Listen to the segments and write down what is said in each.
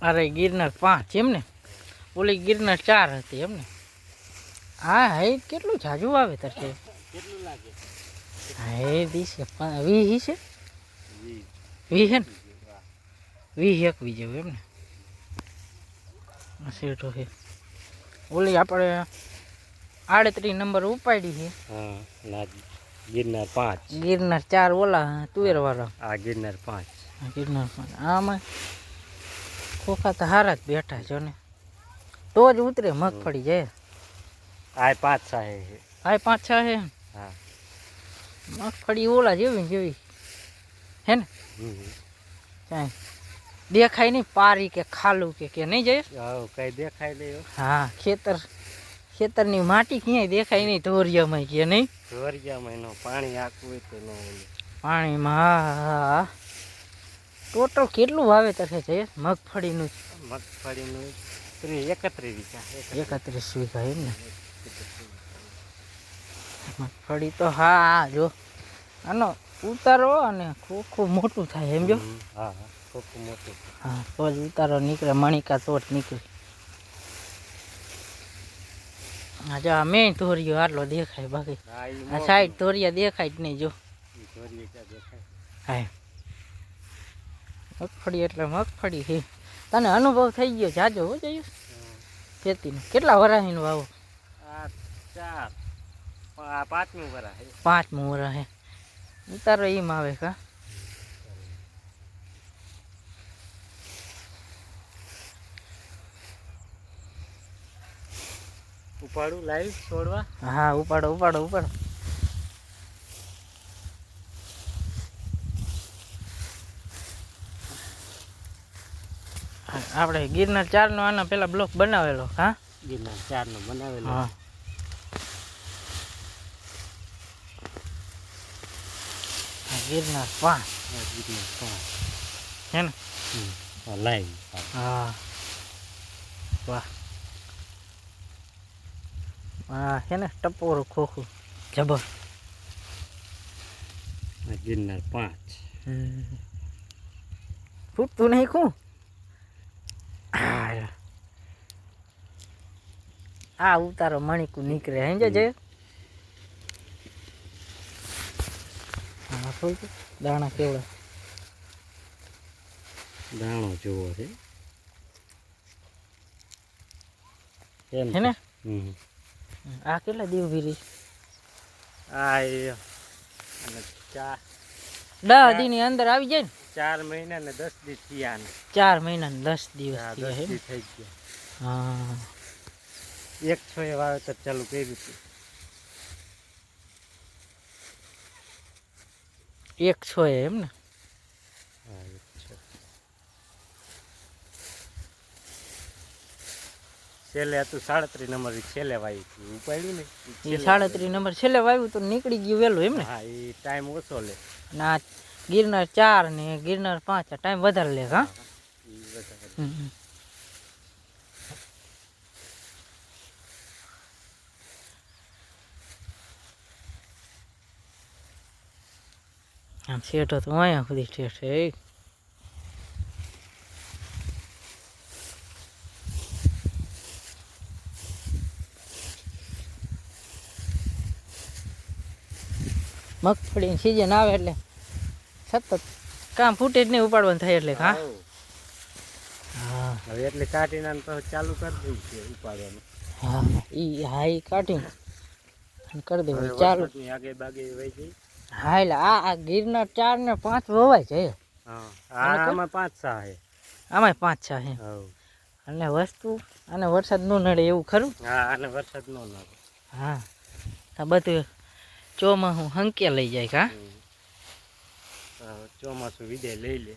અરે ગિરનાર 5 એમ ને, ઓલી ગિરનાર 4 હતી એમ ને. હા હે કેટલું જાજુ વાવેતર છે. કેટલું લાગે? હા એ દીશે 20 છે, 20 છે ને, 20 21 જેવું એમ ને. સેટો છે ઓલી આપણે 38 નંબર ઉપાડી છે. હા ના ગિરનાર 5, ગિરનાર 4 ઓલા તુવેર વાળા. આ ગિરનાર 5. ગિરનાર 5 આમાં ખોખા તો હારા જ બેઠા છો ને, તો જ ઉતરે મગફળી જાય. આ 5 સાહે છે. આ 5 6 છે. હા મગફળી ઓલા જેવી ને જેવી હે ને. કાંઈ દેખાય નહીં પારી કે ખાલું કે નહીં જાય. કઈ દેખાય નહીં. હા ખેતરની માટી ક્યાંય દેખાય નહીં ધોરિયામાં કે નહીં. ધોરિયામાં એનો પાણી આખું હોય તો ન પાણીમાં. હા ટોટલ કેટલું વાવેતર છે મગફળીનું? મગફળીનું 31 વીઘા. 31 વીઘા એમ ને. મગફળી તો હા જો આનો ઉતારો અને ખોખું મોટું થાય એમ જો. હા ખોખું મોટું. હા તો જ ઉતારો નીકળે, મણિકા તો જ નીકળે. હા જો મેં ધોરિયો આટલો દેખાય, બાકી આ સાઈડ ધોરિયા દેખાય જ નહીં જો. હા મગફળી એટલે મગફળી છે. તને અનુભવ થઈ ગયો જાજો હો જયું ખેતીનો? કેટલા વરાહીનો વાવો? આ 5મું વરા છે. 5મું વરા હે. ઉતારો એમ આવે કા? ઉપાડું લાવી છોડવા? હા ઉપાડો ઉપાડો ઉપાડો. આપણે ગિરનાર 4નો આના પેલા બ્લોક બનાવેલો. હા ગિરનાર 4નો બનાવેલો. હા ગિરનાર 5. ગિરનાર 5 હે ને. લાવી. હા વાહ હા હે ને ટપોરું ખોખું જબર. ગિરનાર 5 ફૂટતું નહીં ખું. આ ઉતારો મણિકું નીકળે હે જે. હા ફૂલતું દાણા કેવડા. દાણો જોવો છે હે ને. આ કેટલા દીવ ભીરી? આ 10 દીની અંદર આવી જાય ને. 4 મહિના ને 10 દી થયા ને. 4 મહિના ને 10 દિવસ થઈ ગયા. હા 1 વાવેતર ચાલુ કર્યું હતું. 100 એમ ને. છેલ્લે હતું 37 નંબર છેલ્લે વાવ્યું ઉપાડ્યું ને. એ 37 નંબર છેલ્લે વાવ્યું તો નીકળી ગયું વહેલું એમ ને. હા એ ટાઈમ ઓછો લે. ના ગિરનાર 4 ને ગિરનાર 5 ટાઈમ વધારે લે. હા આમ શેઠો તો અહીંયા સુધી ઠેઠ છે. મગફળીની સિઝન આવે એટલે સતત કામ ફૂટે જ નહીં ઉપાડવાનું થાય એટલે. હા હા હવે એટલે કાઢીને ચાલુ કરી દઉં છે ઉપાડવાનું. હા એ કાઢીને કરી દેવું ચાલુ. આગે બાગે વહી જઈ. હા એટલે આ ગિરનાર 4 ને 5 વવાય છે. આમાં 5 સા છે. આમાં 5 6 છે. અને વસ્તુ અને વરસાદ ન નડે એવું ખરું. હા અને વરસાદ ન નડે. હા આ બધું ચોમાસું હંકે લઈ જાય. કા ચોમાસું વિદાય લઈ લે.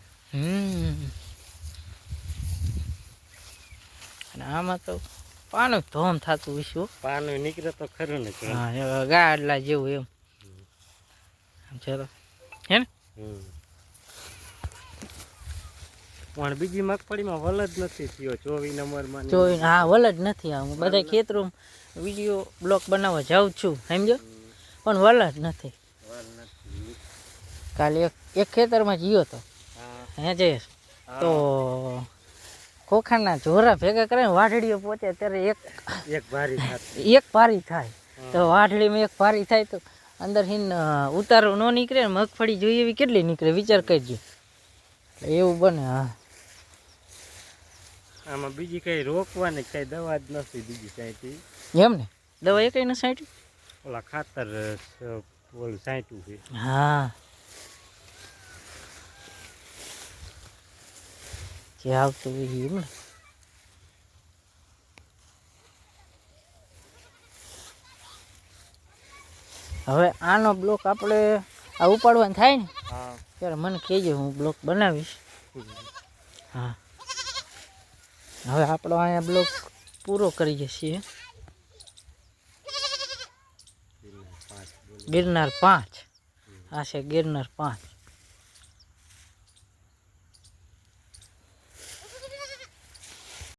અને આમાં તો પાનું ધોમ થતું હશે. પાનું નીકળે તો ખરું ને. હા ગાડલા જેવું એમ. ચલો હે ને. પણ બીજી મગફળીમાં વલ જ નથી થયો 24 નંબરમાં. હા વલ જ નથી. હું બધા ખેતરો વિડીયો બ્લોગ બનાવવા જાઉં છું સમજો, પણ વલ જ નથી. કાલે એક ખેતરમાં ગયો હતો હે જયેશ, તો ખોખાના જોરા ભેગા કરે ને વાઢડીઓ પહોંચે ત્યારે એક ભારી થાત. એક પારી થાય તો વાઢડીમાં એક પારી થાય તો અંદર હિન ઉતારો ન નીકળે ને મગફળી જોઈએ એવી કેટલી નીકળે વિચાર કરજો એવું બને હા આમાં બીજી કઈ રોકવાની કઈ દવા જ નથી બીજી કાંઈ એમ ને દવા એ કઈ ન સાઈટ ઓલા ખાતર ઓલું સાંટ્યું છે. હા જે આવતું હોય એમ ને હવે આનો બ્લોક આપણે આ ઉપાડવાનું થાય ને હા ત્યારે મને કહેજો હું બ્લોક બનાવીશ હા હવે આપણો અહીંયા બ્લોક પૂરો કરીએ છીએ ગિરનાર 5 આ છે ગિરનાર 5